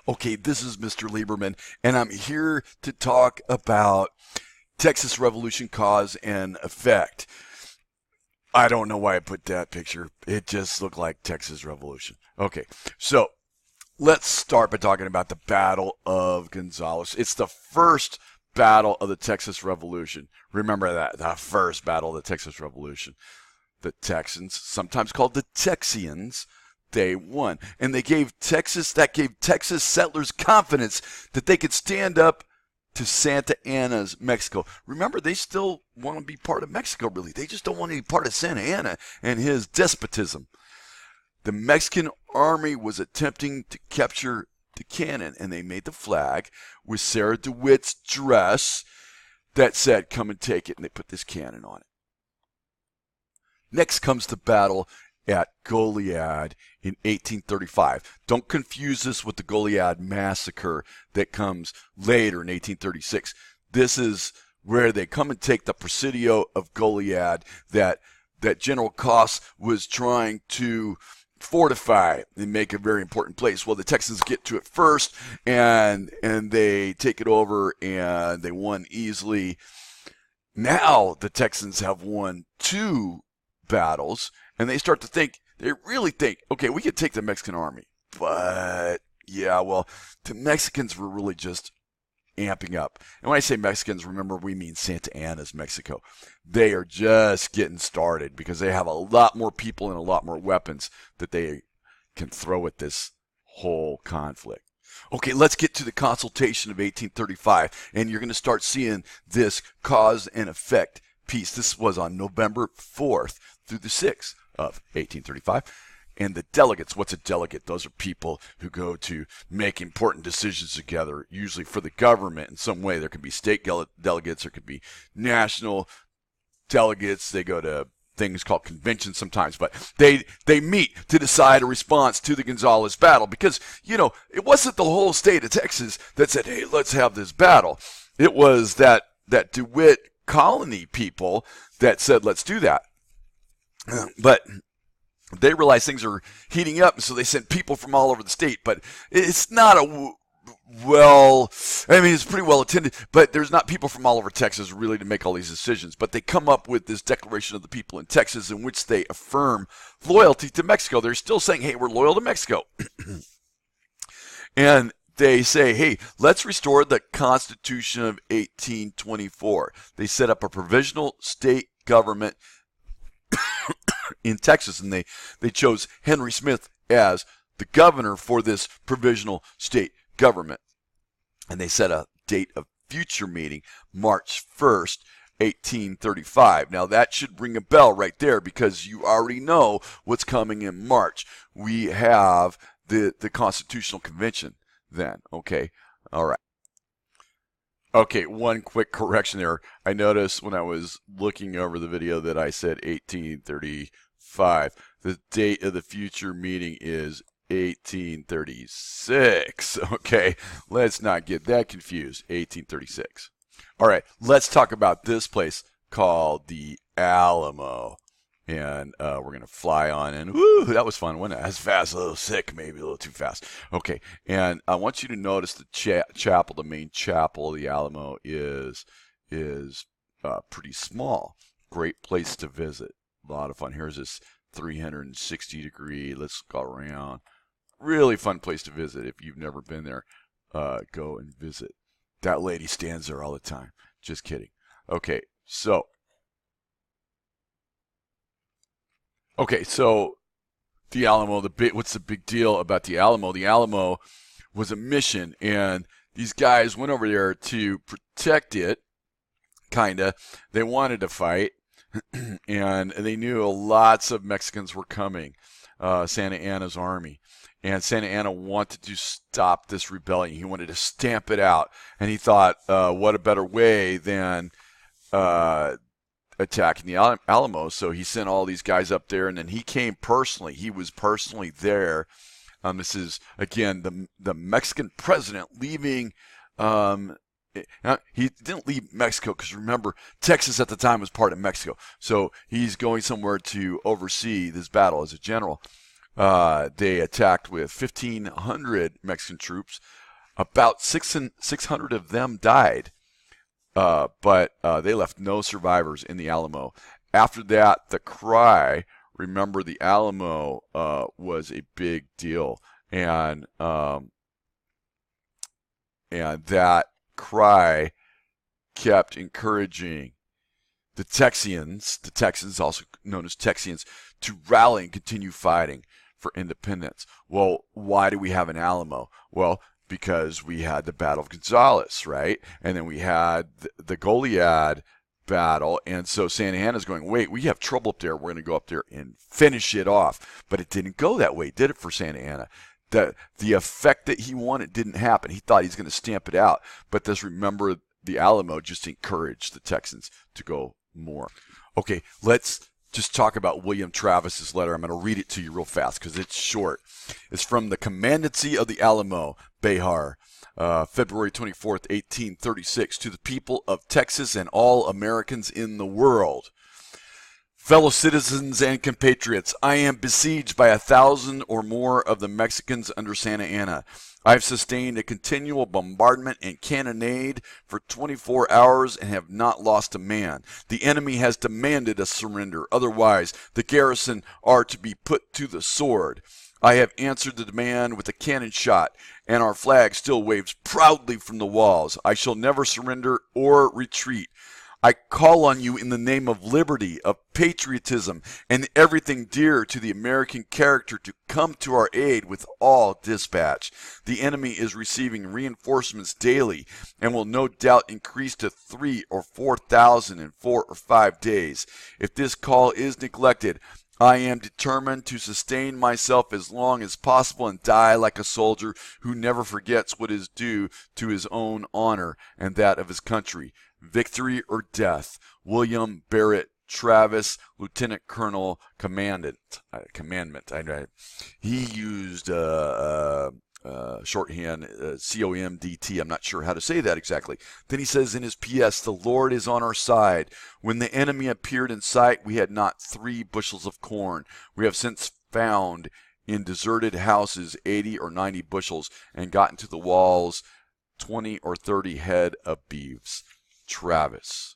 Okay, this is Mr. Lieberman, and I'm here to talk about Texas Revolution cause and effect. I don't know why I put that picture. It just looked like Texas Revolution. Okay, so let's start by talking about the Battle of Gonzales. It's the first battle of the Texas Revolution. Remember that, the first battle of the Texas Revolution. The Texans, sometimes called the Texians, they won. And gave Texas settlers confidence that they could stand up to Santa Anna's Mexico. Remember, they still want to be part of Mexico, really. They just don't want to be part of Santa Anna and his despotism. The Mexican army was attempting to capture the cannon, and they made the flag with Sarah DeWitt's dress that said, "Come and take it," and they put this cannon on it. Next comes the battle at Goliad in 1835. Don't confuse this with the Goliad massacre that comes later in 1836. This is where they come and take the Presidio of Goliad that General Coss was trying to fortify and make a very important place. Well, the Texans get to it first, and they take it over, and they won easily. Now the Texans have won two battles, and they really think, okay, we could take the Mexican army. But, yeah, well, the Mexicans were really just amping up. And when I say Mexicans, remember, we mean Santa Anna's Mexico. They are just getting started because they have a lot more people and a lot more weapons that they can throw at this whole conflict. Okay, let's get to the consultation of 1835, and you're going to start seeing this cause and effect piece. This was on November 4th through the 6th of 1835. And the delegates, what's a delegate? Those are people who go to make important decisions together, usually for the government in some way. There could be state delegates, there could be national delegates. They go to things called conventions sometimes, but they meet to decide a response to the Gonzales battle because, it wasn't the whole state of Texas that said, hey, let's have this battle. It was that DeWitt colony people that said, let's do that. But they realized things are heating up, and so they sent people from all over the state. But it's not it's pretty well attended, but there's not people from all over Texas really to make all these decisions. But they come up with this declaration of the people in Texas in which they affirm loyalty to Mexico. They're still saying, hey, we're loyal to Mexico. And they say, hey, let's restore the Constitution of 1824. They set up a provisional state government in Texas, and they chose Henry Smith as the governor for this provisional state government. And they set a date of future meeting, March 1st, 1835. Now that should ring a bell right there because you already know what's coming in March. We have the Constitutional Convention then. Okay, all right. Okay, one quick correction there. I noticed when I was looking over the video that I said 1835. The date of the future meeting is 1836. Okay, let's not get that confused. 1836. All right, let's talk about this place called the Alamo. And we're going to fly on in. Woo, that was fun. Wasn't it? As fast, a little sick, maybe a little too fast. Okay, and I want you to notice the chapel, the main chapel of the Alamo is pretty small. Great place to visit. A lot of fun. Here's this 360 degree. Let's go around. Really fun place to visit. If you've never been there, go and visit. That lady stands there all the time. Just kidding. Okay, so the Alamo, what's the big deal about the Alamo? The Alamo was a mission, and these guys went over there to protect it, kinda. They wanted to fight, and they knew lots of Mexicans were coming, Santa Anna's army. And Santa Anna wanted to stop this rebellion. He wanted to stamp it out, and he thought, what a better way than attacking the Alamo. So he sent all these guys up there, and then he came personally. He was personally there. This is, again, the Mexican president leaving. He didn't leave Mexico because, remember, Texas at the time was part of Mexico. So he's going somewhere to oversee this battle as a general. They attacked with 1,500 Mexican troops. About 600 of them died, but they left no survivors in the Alamo. After that, the cry, remember the Alamo, was a big deal, and that cry kept encouraging the Texans, also known as Texians, to rally and continue fighting for independence. Well, why do we have an Alamo? Well, because we had the Battle of Gonzales, right? And then we had the Goliad battle. And so Santa Anna's going, wait, we have trouble up there. We're going to go up there and finish it off. But it didn't go that way, did it, for Santa Anna? The effect that he wanted didn't happen. He thought he's going to stamp it out. But just remember, the Alamo just encouraged the Texans to go more. Okay, let's just talk about William Travis's letter. I'm going to read it to you real fast because it's short. It's from the Commandancy of the Alamo, Behar, February 24th, 1836, to the people of Texas and all Americans in the world. Fellow citizens and compatriots, I am besieged by 1,000 or more of the Mexicans under Santa Anna. I have sustained a continual bombardment and cannonade for 24 hours and have not lost a man. The enemy has demanded a surrender. Otherwise, the garrison are to be put to the sword. I have answered the demand with a cannon shot, and our flag still waves proudly from the walls. I shall never surrender or retreat. I call on you in the name of liberty, of patriotism, and everything dear to the American character to come to our aid with all dispatch. The enemy is receiving reinforcements daily and will no doubt increase to 3,000 or 4,000 in 4 or 5 days. If this call is neglected, I am determined to sustain myself as long as possible and die like a soldier who never forgets what is due to his own honor and that of his country. Victory or death. William Barrett Travis, Lieutenant Colonel Commandment. He used shorthand COMDT. I'm not sure how to say that exactly. Then he says in his PS, the Lord is on our side. When the enemy appeared in sight, we had not 3 bushels of corn. We have since found in deserted houses 80 or 90 bushels and gotten to the walls 20 or 30 head of beeves. Travis.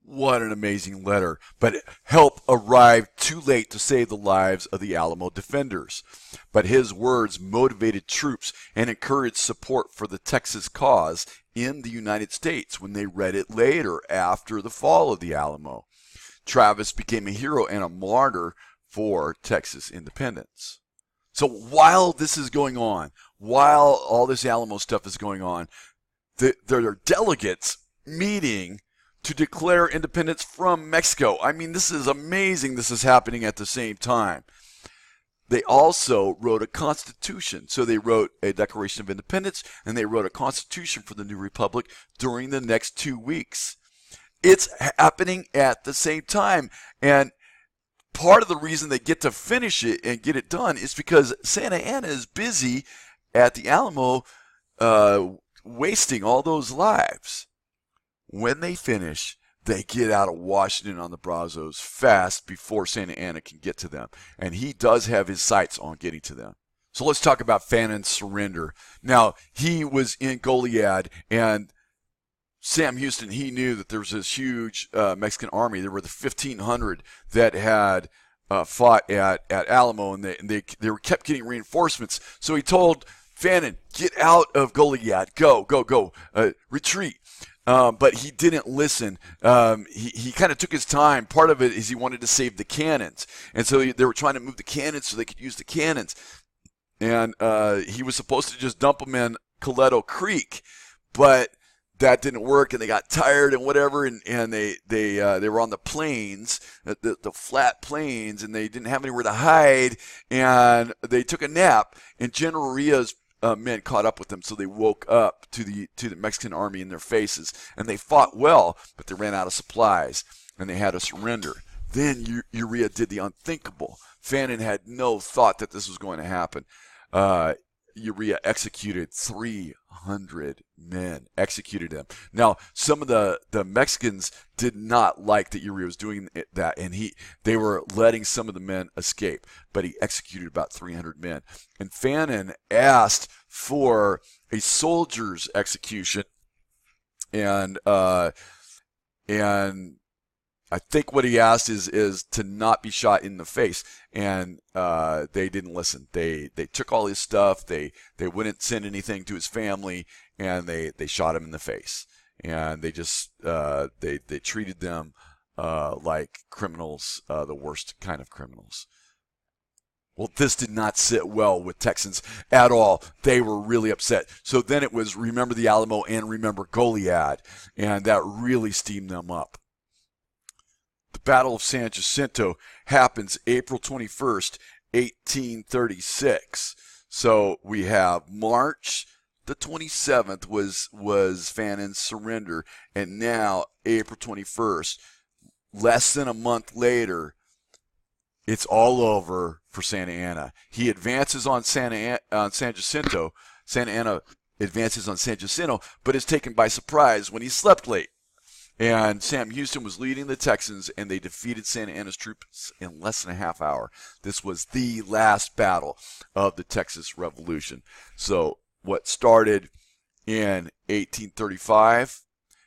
What an amazing letter. But help arrived too late to save the lives of the Alamo defenders. But his words motivated troops and encouraged support for the Texas cause in the United States when they read it later after the fall of the Alamo. Travis became a hero and a martyr for Texas independence. So while this is going on, while all this Alamo stuff is going on, there are delegates meeting to declare independence from Mexico. I mean, this is amazing this is happening at the same time. They also wrote a constitution. So they wrote a Declaration of Independence and they wrote a constitution for the new republic during the next 2 weeks. It's happening at the same time. And part of the reason they get to finish it and get it done is because Santa Anna is busy at the Alamo wasting all those lives. When they finish, they get out of Washington on the Brazos fast before Santa Anna can get to them. And he does have his sights on getting to them. So let's talk about Fannin's surrender. Now, he was in Goliad, and Sam Houston, he knew that there was this huge Mexican army. There were the 1,500 that had fought at Alamo, and they kept getting reinforcements. So he told Fannin, get out of Goliad. Go, retreat. But he didn't listen. He kind of took his time. Part of it is he wanted to save the cannons. And so they were trying to move the cannons so they could use the cannons. And he was supposed to just dump them in Coleto Creek. But that didn't work, and they got tired and whatever. And they were on the plains, the flat plains, and they didn't have anywhere to hide. And they took a nap. And General Ria's men caught up with them, so they woke up to the Mexican army in their faces, and they fought well, but they ran out of supplies, and they had to surrender. Then Uría did the unthinkable. Fannin had no thought that this was going to happen. Uría executed 300 300 men, executed him. Now, some of the Mexicans did not like that Uribe was doing that, and they were letting some of the men escape, but he executed about 300 men. And Fannin asked for a soldier's execution, and I think what he asked is to not be shot in the face, and they didn't listen. They took all his stuff. They wouldn't send anything to his family, and they shot him in the face. And they just they treated them like criminals, the worst kind of criminals. Well, this did not sit well with Texans at all. They were really upset. So then it was remember the Alamo and remember Goliad, and that really steamed them up. The Battle of San Jacinto happens April 21st, 1836. So we have March the 27th was Fannin's surrender, and now April 21st, less than a month later, it's all over for Santa Anna. He advances on San Jacinto. Santa Anna advances on San Jacinto, but is taken by surprise when he slept late. And Sam Houston was leading the Texans, and they defeated Santa Anna's troops in less than a half hour. This was the last battle of the Texas Revolution. So what started in 1835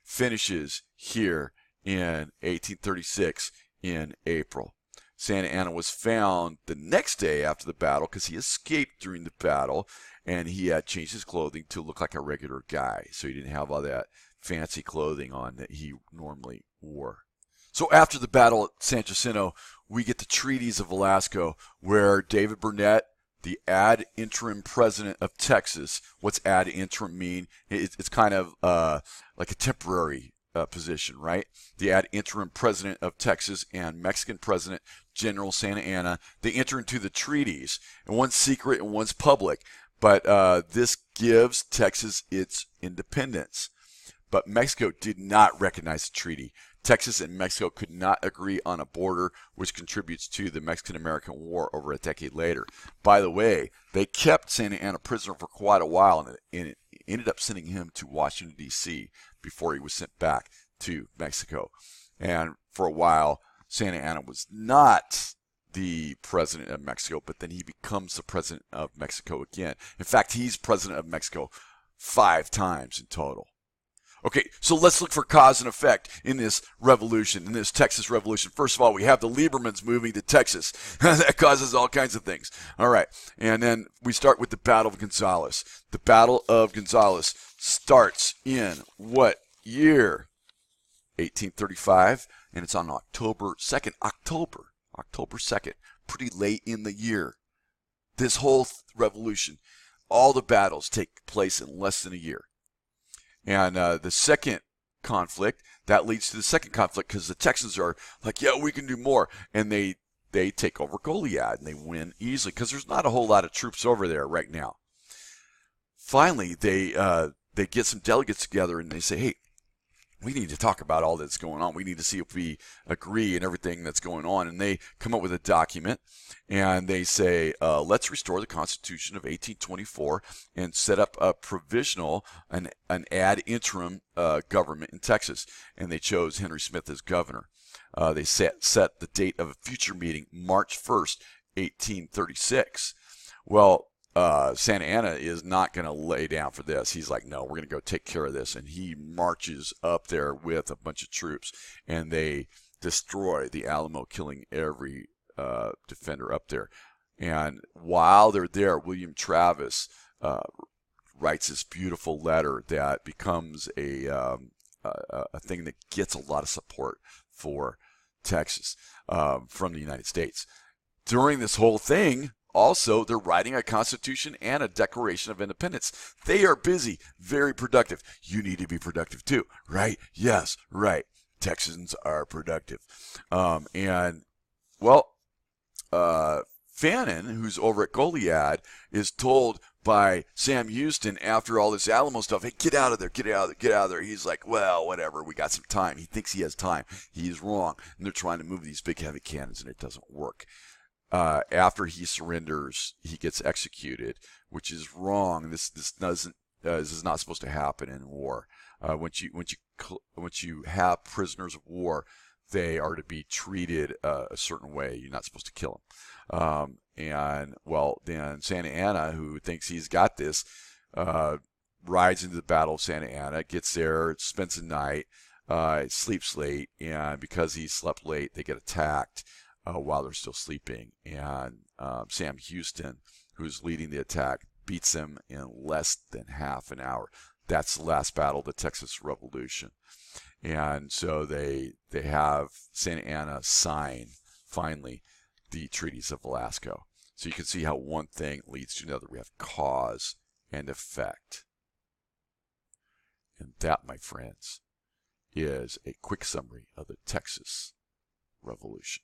finishes here in 1836 in April. Santa Anna was found the next day after the battle because he escaped during the battle, and he had changed his clothing to look like a regular guy. So he didn't have all that fancy clothing on that he normally wore. So after the battle at San Jacinto, we get the treaties of Velasco, where David Burnett, the ad interim president of Texas, what's ad interim mean? It's kind of like a temporary position, right? The ad interim president of Texas and Mexican president General Santa Anna, they enter into the treaties, and one's secret and one's public, but this gives Texas its independence. But Mexico did not recognize the treaty. Texas and Mexico could not agree on a border, which contributes to the Mexican-American War over a decade later. By the way, they kept Santa Anna prisoner for quite a while, and it ended up sending him to Washington, D.C. before he was sent back to Mexico. And for a while, Santa Anna was not the president of Mexico, but then he becomes the president of Mexico again. In fact, he's president of Mexico 5 times in total. Okay, so let's look for cause and effect in this revolution, in this Texas Revolution. First of all, we have the Liebermans moving to Texas. That causes all kinds of things. All right, and then we start with the Battle of Gonzales. The Battle of Gonzales starts in what year? 1835, and it's on October 2nd. October 2nd, pretty late in the year. This whole revolution, all the battles take place in less than a year. And the second conflict, that leads to the second conflict because the Texans are like, yeah, we can do more. And they take over Goliad, and they win easily because there's not a whole lot of troops over there right now. Finally, they get some delegates together, and they say, hey, we need to talk about all that's going on. We need to see if we agree and everything that's going on. And they come up with a document, and they say, let's restore the Constitution of 1824 and set up a provisional, an ad interim government in Texas. And they chose Henry Smith as governor. They set the date of a future meeting, March 1st, 1836. Well, Santa Anna is not going to lay down for this. He's like, no, we're going to go take care of this. And he marches up there with a bunch of troops, and they destroy the Alamo, killing every defender up there. And while they're there, William Travis writes this beautiful letter that becomes a thing that gets a lot of support for Texas from the United States. During this whole thing, also, they're writing a Constitution and a Declaration of Independence. They are busy, very productive. You need to be productive too, right? Yes, right. Texans are productive. Fannin, who's over at Goliad, is told by Sam Houston after all this Alamo stuff, hey, get out of there, get out of there, get out of there. He's like, well, whatever, we got some time. He thinks he has time. He's wrong. And they're trying to move these big, heavy cannons, and it doesn't work. After he surrenders, he gets executed, which is wrong. This doesn't this is not supposed to happen in war. Once you have prisoners of war, they are to be treated a certain way. You're not supposed to kill them. And well, then Santa Anna, who thinks he's got this, rides into the Battle of Santa Anna, gets there, spends the night, sleeps late, and because he slept late, they get attacked while they're still sleeping. And Sam Houston, who's leading the attack, beats them in less than half an hour. That's the last battle of the Texas Revolution. And so they have Santa Anna sign, finally, the treaties of Velasco. So you can see how one thing leads to another. We have cause and effect. And that, my friends, is a quick summary of the Texas Revolution.